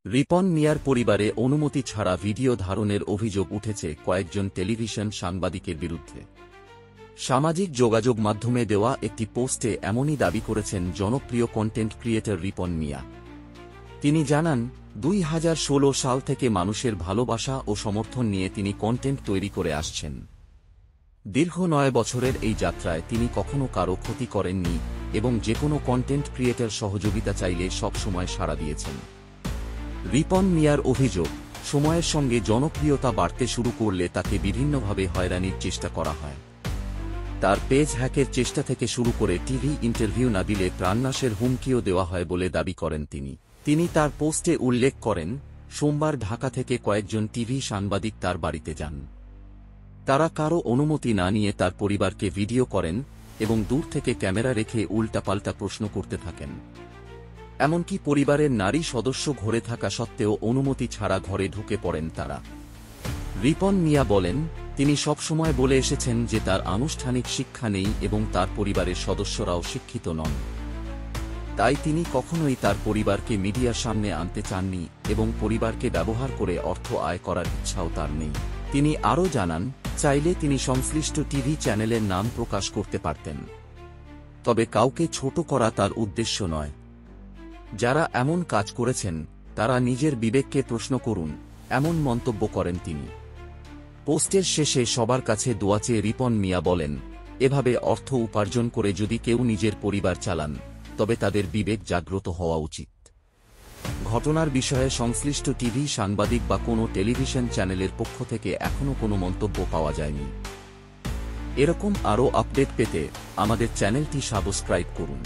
রিপন মিয়ার পরিবারে অনুমতি ছাড়া ভিডিও ধারণের অভিযোগ উঠেছে কয়েকজন টেলিভিশন সাংবাদিকের বিরুদ্ধে। সামাজিক যোগাযোগ মাধ্যমে দেওয়া একটি পোস্টে এমনই দাবি করেছেন জনপ্রিয় কন্টেন্ট ক্রিয়েটর রিপন মিয়া। তিনি জানান, 2016 সাল থেকে মানুষের ভালোবাসা ও সমর্থন নিয়ে তিনি কন্টেন্ট তৈরি করে আসছেন। দীর্ঘ 9 বছরের এই যাত্রায় তিনি কখনো কারো ক্ষতি করেননি এবং যেকোনো কন্টেন্ট ক্রিয়েটর সহযোগিতা চাইলে সব সময় সাড়া দিয়েছেন। রিপন মিয়ার অভিযোগ, সময়ের সঙ্গে জনপ্রিয়তা বাড়তে শুরু করলে তাকে বিভিন্নভাবে হয়রানির চেষ্টা করা হয়। তার পেজ হ্যাকের চেষ্টা থেকে শুরু করে টিভি ইন্টারভিউ না দিলে প্রাণনাশের হুমকিও দেওয়া হয় বলে দাবি করেন তিনি তার পোস্টে উল্লেখ করেন, সোমবার ঢাকা থেকে কয়েকজন টিভি সাংবাদিক তার বাড়িতে যান। তারা কারও অনুমতি না নিয়ে তার পরিবারকে ভিডিও করেন এবং দূর থেকে ক্যামেরা রেখে উল্টাপাল্টা প্রশ্ন করতে থাকেন। এমনকি পরিবারের নারী সদস্য ঘরে থাকা সত্ত্বেও অনুমতি ছাড়া ঘরে ঢুকে পড়েন তারা। রিপন মিয়া বলেন, তিনি সবসময় বলে এসেছেন যে তার আনুষ্ঠানিক শিক্ষা নেই এবং তার পরিবারের সদস্যরাও শিক্ষিত নন। তাই তিনি কখনোই তার পরিবারকে মিডিয়ার সামনে আনতে চাননি এবং পরিবারকে ব্যবহার করে অর্থ আয় করার ইচ্ছাও তার নেই। তিনি আরও জানান, চাইলে তিনি সংশ্লিষ্ট টিভি চ্যানেলের নাম প্রকাশ করতে পারতেন, তবে কাউকে ছোট করা তার উদ্দেশ্য নয়। যারা এমন কাজ করেছেন তারা নিজের বিবেককে প্রশ্ন করুন, এমন মন্তব্য করেন তিনি। পোস্টের শেষে সবার কাছে দোয়া চেয়ে রিপন মিয়া বলেন, এভাবে অর্থ উপার্জন করে যদি কেউ নিজের পরিবার চালান তবে তাদের বিবেক জাগ্রত হওয়া উচিত। ঘটনার বিষয়ে সংশ্লিষ্ট টিভি সাংবাদিক বা কোনো টেলিভিশন চ্যানেলের পক্ষ থেকে এখনও কোনো মন্তব্য পাওয়া যায়নি। এরকম আরও আপডেট পেতে আমাদের চ্যানেলটি সাবস্ক্রাইব করুন।